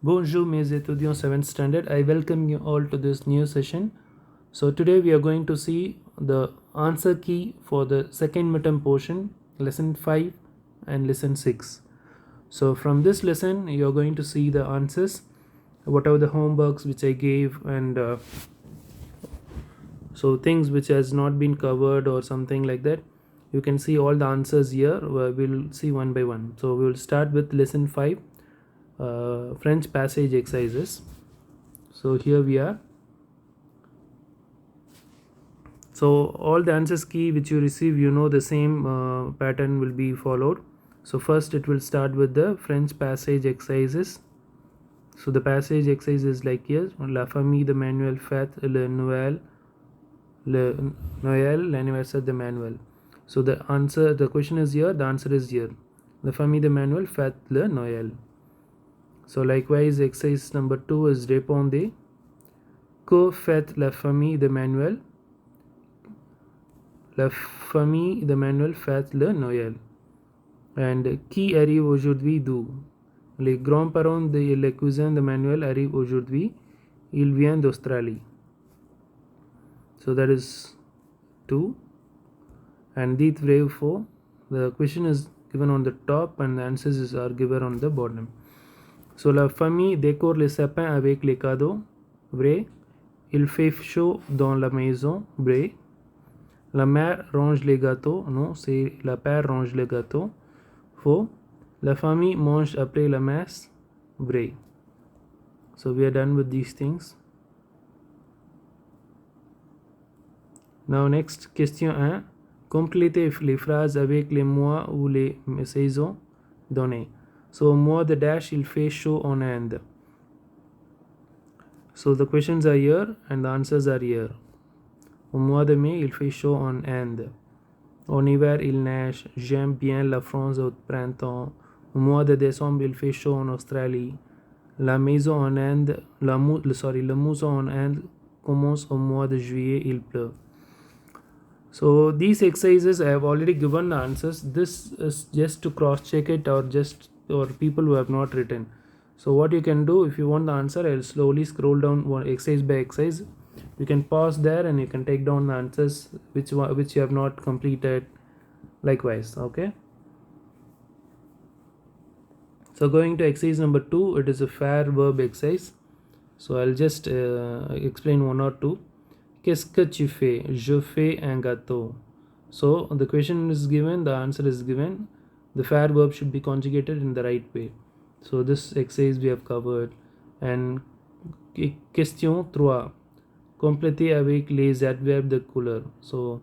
Bonjour mes étudiants 7th standard. I welcome you all to this new session. So today we are going to see the answer key for the second midterm portion, lesson 5 and lesson 6. So from this lesson you are going to see the answers, whatever the homeworks which I gave, and so things which has not been covered or something like that. You can see all the answers here. We'll see one by one. So we will start with lesson 5, French passage exercises. So here we are. So all the answers key which you receive, the same pattern will be followed. So first it will start with the French passage exercises. So the passage exercise is like here: La famille de Manuel fête le Noël, l'anniversaire de Manuel. So the question is here, the answer is here. La famille de Manuel fête le Noël. So likewise, exercise number 2 is répondez. Que fait la famille de Manuel? La famille de Manuel fête le Noël. And qui arrive aujourd'hui d'où? Les grands-parents et les cousins de Manuel arrivent aujourd'hui. Il vient d'Australie. So that is 2. And dites vrai ou faux. The question is given on the top and the answers are given on the bottom. So la famille décore les sapins avec les cadeaux. Vrai. Il fait chaud dans la maison. Vrai. La mère range les gâteaux. Non, c'est la père range les gâteaux. Faux. La famille mange après la messe. Vrai. So we are done with these things. Now next, question 1. Complétez les phrases avec les mois ou les saisons données. So au mois de dash, il fait chaud en Inde. So the questions are here and the answers are here. Au mois de mai, il fait chaud en Inde. En hiver, il neige. J'aime bien la France au printemps. Au mois de décembre, il fait chaud en Australie. La maison en Inde, le mousson en Inde commence au mois de juillet, il pleut. So these exercises I have already given the answers. This is just to cross check it, or people who have not written. So what you can do, if you want the answer, I'll slowly scroll down one exercise by exercise. You can pause there and you can take down the answers which you have not completed, likewise. Okay, so going to exercise number 2, it is a fair verb exercise. So I'll just explain one or two. Qu'est-ce que tu fais? Je fais un gâteau. So the question is given, the answer is given. The fair verb should be conjugated in the right way. So this exercise we have covered. And question 3. Complétez avec les adverbes de couleur. So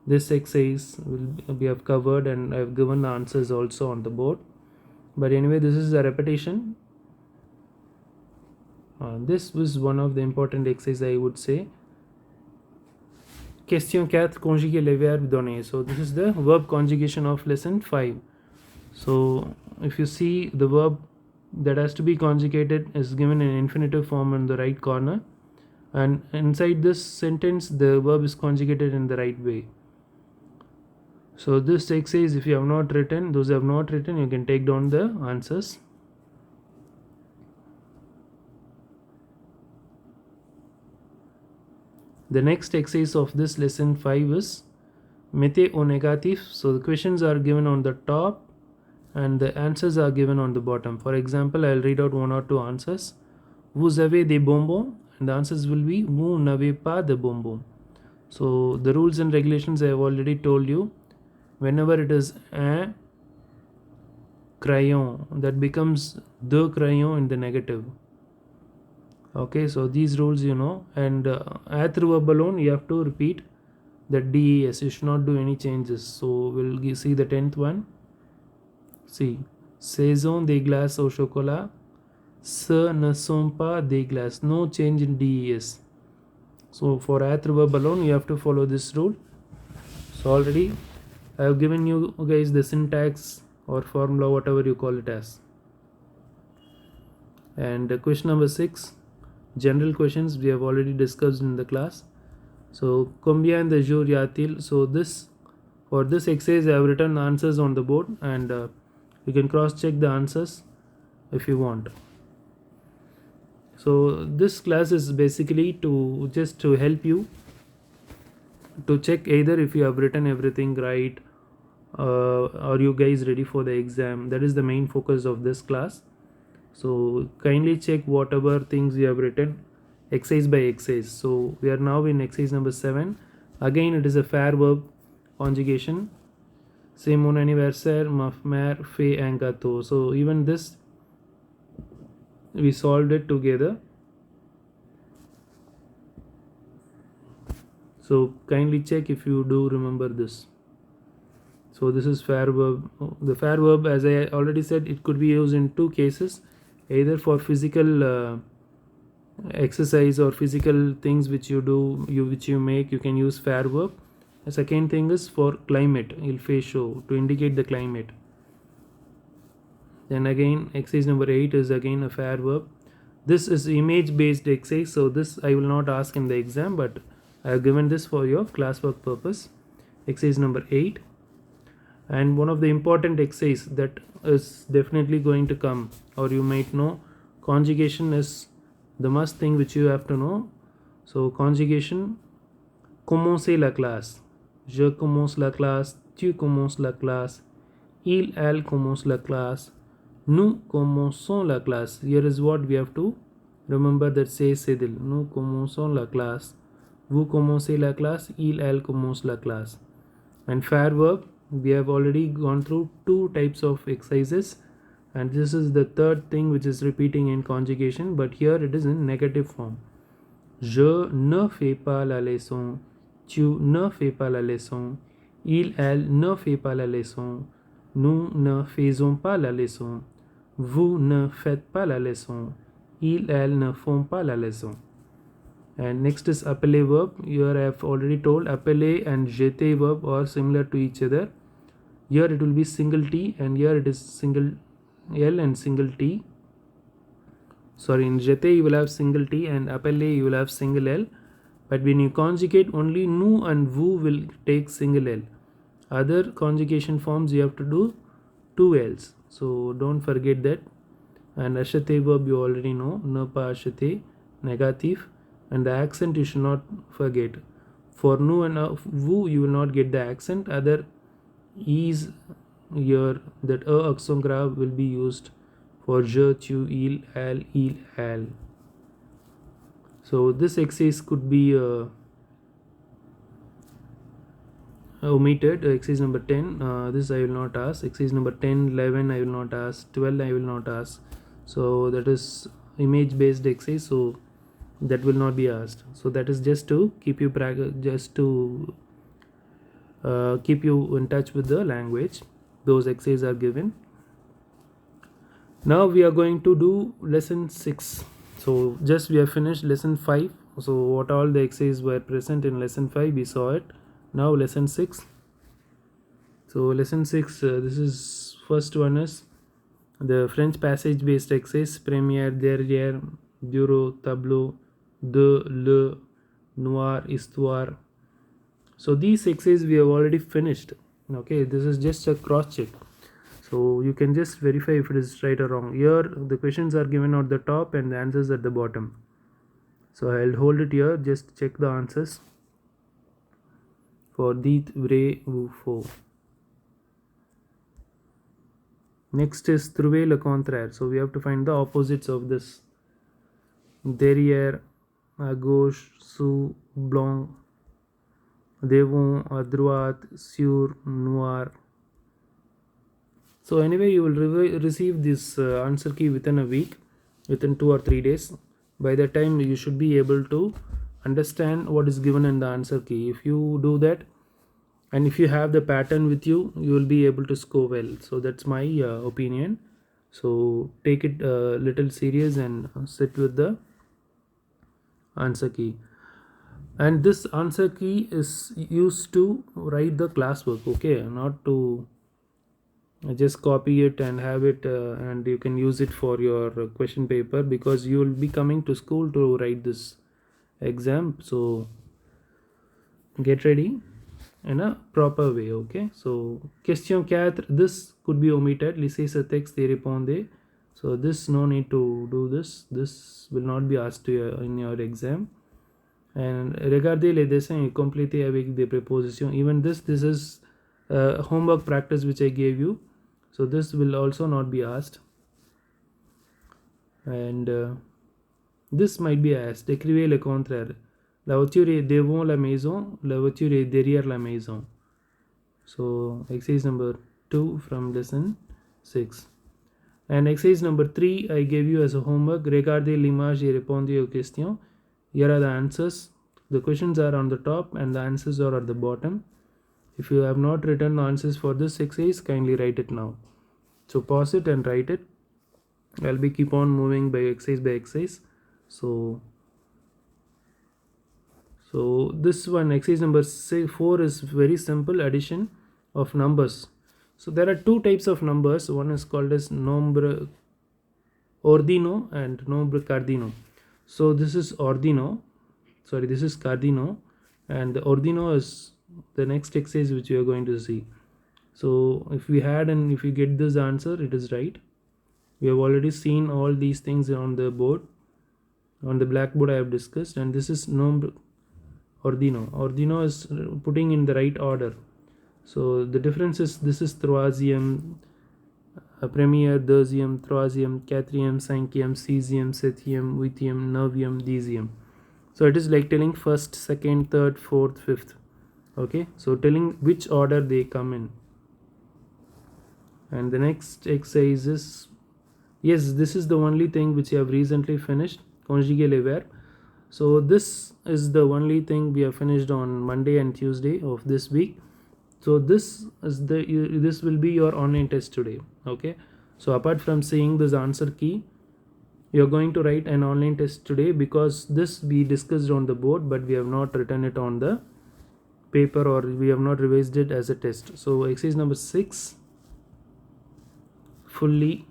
this exercise we have covered, and I have given the answers also on the board. But anyway, this is a repetition. This was one of the important exercises, I would say. Question 4, conjuguer les verbes donnés. So this is the verb conjugation of lesson 5. So if you see, the verb that has to be conjugated is given in infinitive form in the right corner, and inside this sentence the verb is conjugated in the right way. So this exercise, if you have not written, those who have not written, you can take down the answers. The next exercise of this lesson 5 is mettez au négatif. So the questions are given on the top and the answers are given on the bottom. For example, I'll read out one or two answers. Vous avez des bonbons? And the answers will be vous n'avez pas de bonbons. So the rules and regulations I have already told you. Whenever it is un crayon, that becomes de crayon in the negative. Okay, so these rules you know. And être verb alone, you have to repeat the des. You should not do any changes. So we'll see the 10th one. See, saison des glaces au chocolat. Ce ne sont pas des glaces. No change in des. So for être verb alone, you have to follow this rule. So already I have given you guys the syntax or formula, whatever you call it as. And question number 6, general questions we have already discussed in the class. So combien de jours y a-t-il? So for this exercise I have written the answers on the board, and you can cross check the answers if you want. So this class is basically to help you to check either if you have written everything right, or you guys ready for the exam. That is the main focus of this class. So kindly check whatever things you have written exercise by exercise. So we are now in exercise number 7. Again it is a fair verb conjugation. C'est mon anniversaire, ma mère fait un gâteau. So even this we solved it together. So kindly check if you do remember this. So this is fair verb. The fair verb, as I already said, it could be used in two cases, either for physical exercise or physical things which you do, which you make, you can use fair verb. The second thing is for climate, il fait chaud, to indicate the climate. Then again, exercise number 8 is again a fair verb. This is image based exercise, so this I will not ask in the exam, but I have given this for your classwork purpose. Exercise number 8. And one of the important exercise that is definitely going to come, or you might know, conjugation is the must thing which you have to know. So conjugation, commencer la classe, je commence la classe, tu commences la classe, il elle commence la classe, nous commençons la classe. Here is what we have to remember, that say cédille. Nous commençons la classe, vous commencez la classe, il elle commence la classe. And fair verb, we have already gone through two types of exercises, and this is the third thing which is repeating in conjugation, but here it is in negative form. Je ne fais pas la leçon, tu ne fais pas la leçon, il elle ne fait pas la leçon, nous ne faisons pas la leçon, vous ne faites pas la leçon, ils elles ne font pas la leçon. And next is appeler verb. Here I have already told appeler and jeter verb are similar to each other. Here it will be single T, and here it is single L and single T. Sorry, in jeter you will have single T, and appeler you will have single L. But when you conjugate, only nous and vous will take single L. Other conjugation forms you have to do two L's. So don't forget that. And acheter verb you already know, ne pas acheter, negative. And the accent you should not forget. For nous and vous you will not get the accent. Other is here, that accent grave will be used for je, tu, il, elle. So this exercise could be omitted. Exercise number 10, this I will not ask. Exercise number 10, 11 I will not ask, 12 I will not ask. So that is image based exercise, so that will not be asked. So that is just to keep you keep you in touch with the language. Those exercises are given. Now we are going to do lesson 6. So just we have finished lesson 5. So what all the exercises were present in lesson 5, we saw it. Now lesson 6. So lesson 6, this is first one is the French passage based exercise, première, derrière, bureau, tableau, de, le, noir, histoire. So these exercises we have already finished. Okay, this is just a cross check. So you can just verify if it is right or wrong. Here the questions are given at the top and the answers at the bottom. So I'll hold it here, just check the answers. For dit, vrai ou faux. Next is trouver le contraire. So we have to find the opposites of this. Derrière, à gauche, sous, blanc, devant, à droite, sur, noir. So anyway, you will receive this answer key within a week, within 2 or 3 days. By that time you should be able to understand what is given in the answer key. If you do that, and if you have the pattern with you, you will be able to score well. So that's my opinion. So take it a little serious and sit with the answer key. And this answer key is used to write the classwork, okay, not to just copy it and have it and you can use it for your question paper, because you will be coming to school to write this exam. So get ready in a proper way, okay. So question 4, this could be omitted. Lisez ce texte et répondez. So this no need to do this. This will not be asked to you in your exam. And regardez les dessins complétés avec des prépositions. Even this is homework practice which I gave you, so this will also not be asked. And this might be asked. Écrivez le contraire. La voiture est devant la maison, la voiture est derrière la maison. So exercise number 2 from lesson 6. And exercise number 3 I gave you as a homework. Regardez l'image et répondez aux questions. Here are the answers. The questions are on the top and the answers are at the bottom. If you have not written the answers for this exercise, kindly write it now. So pause it and write it. I'll be keep on moving by exercise. So this one, exercise number 4, is very simple addition of numbers. So there are two types of numbers. One is called as nombre ordino and nombre cardino. So this is ordino, this is cardino, and the ordino is the next exercise which we are going to see. So if we had and if you get this answer, it is right. We have already seen all these things on the board, on the blackboard I have discussed. And this is nombre ordino. Ordino is putting in the right order. So the difference is, this is troisième, premier, deuxième, troisième, quatrième, cinquième, sixième, septième, huitième, neuvième, dixième. So it is like telling first, second, third, fourth, fifth. Okay, so telling which order they come in. And the next exercise is, yes, this is the only thing which I have recently finished, conjuguer les verbes. So this is the only thing we have finished on Monday and Tuesday of this week. So this will be your online test today. Okay, so apart from seeing this answer key, you're going to write an online test today, because this we discussed on the board but we have not written it on the paper, or we have not revised it as a test. So exercise number 6, fully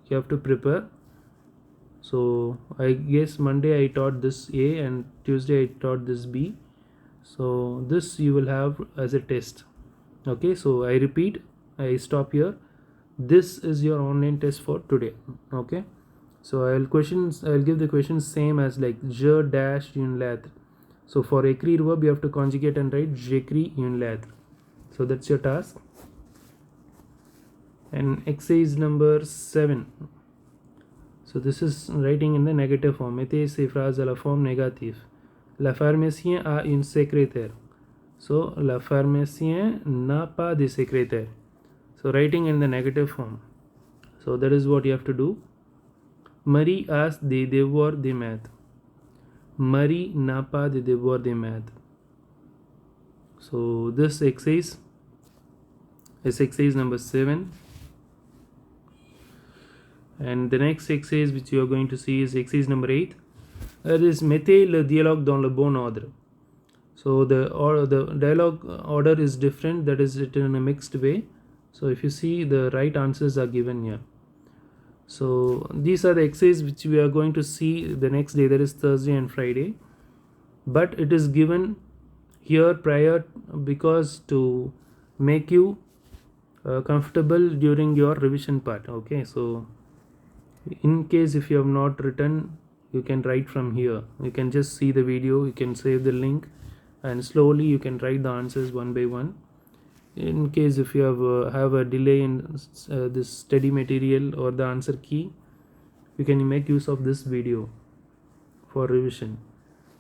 you have to prepare. So I guess Monday I taught this A and Tuesday I taught this B. So this you will have as a test. Okay, so I repeat, I stop here. This is your online test for today. Okay, so I'll give the questions same as like je dash une lettre. So for écrire verb you have to conjugate and write j'écris une lettre. So that's your task. And exercise number 7. So this is writing in the negative form. Mettez ces phrases à la forme négative. La pharmacienne a une secrétaire. So la pharmacienne n'a pas de secrétaire. So writing in the negative form. So that is what you have to do. Marie a des devoirs de maths. Marie n'a pas de devoirs de maths. So this exercise is exercise number 7. And the next exercise which you are going to see is exercise number 8. That is mettez le dialogue dans le bon ordre. So the dialogue order is different, that is written in a mixed way. So if you see, the right answers are given here. So these are the exercises which we are going to see the next day, that is Thursday and Friday. But it is given here prior, because to make you comfortable during your revision part. Okay, so in case if you have not written, you can write from here. You can just see the video, you can save the link, and slowly you can write the answers one by one. In case if you have a delay in this study material or the answer key, you can make use of this video for revision.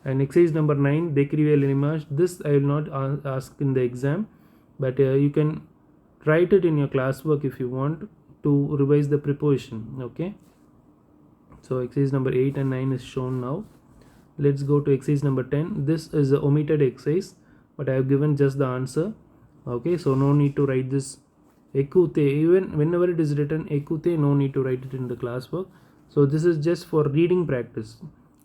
And exercise number 9, décrivez l'image. This I will not ask in the exam, but you can write it in your classwork if you want to revise the preposition. Okay, so exercise number 8 and 9 is shown now. Let's go to exercise number 10. This is a omitted exercise, but I have given just the answer. Okay, so no need to write this écoutez. Even whenever it is written écoutez, no need to write it in the classwork. So this is just for reading practice.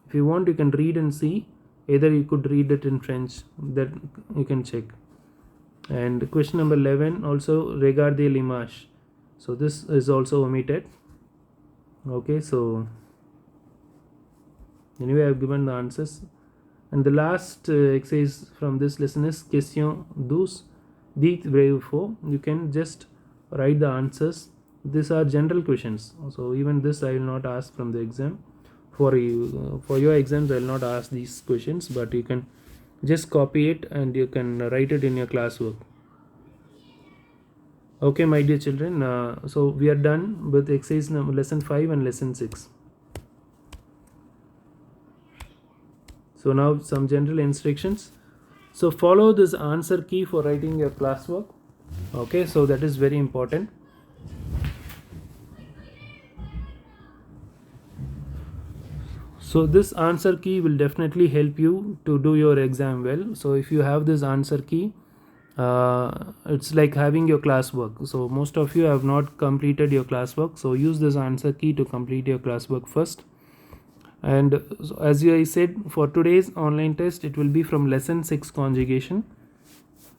If you want, you can read and see. Either you could read it in French, that you can check. And question number 11, also regardez l'image. So this is also omitted. Okay, so anyway I have given the answers. And the last exercise from this lesson is question 12. Dites vrai ou faux. You can just write the answers these are general questions, so even this I will not ask from the exam. For you, for your exams I will not ask these questions, but you can just copy it and you can write it in your classwork. Okay, my dear children, so we are done with exercise lesson 5 and lesson 6. So now some general instructions. So follow this answer key for writing your classwork. Okay, so that is very important. So this answer key will definitely help you to do your exam well. So if you have this answer key, it's like having your classwork. So most of you have not completed your classwork, so use this answer key to complete your classwork first. And so as I said, for today's online test, it will be from lesson 6 conjugation,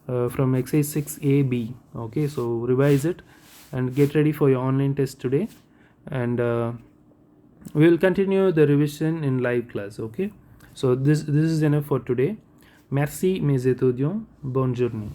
from exercise 6a-b. Okay, so revise it and get ready for your online test today, and we will continue the revision in live class. Okay, so this is enough for today. Merci mes étudiants, bonne journée.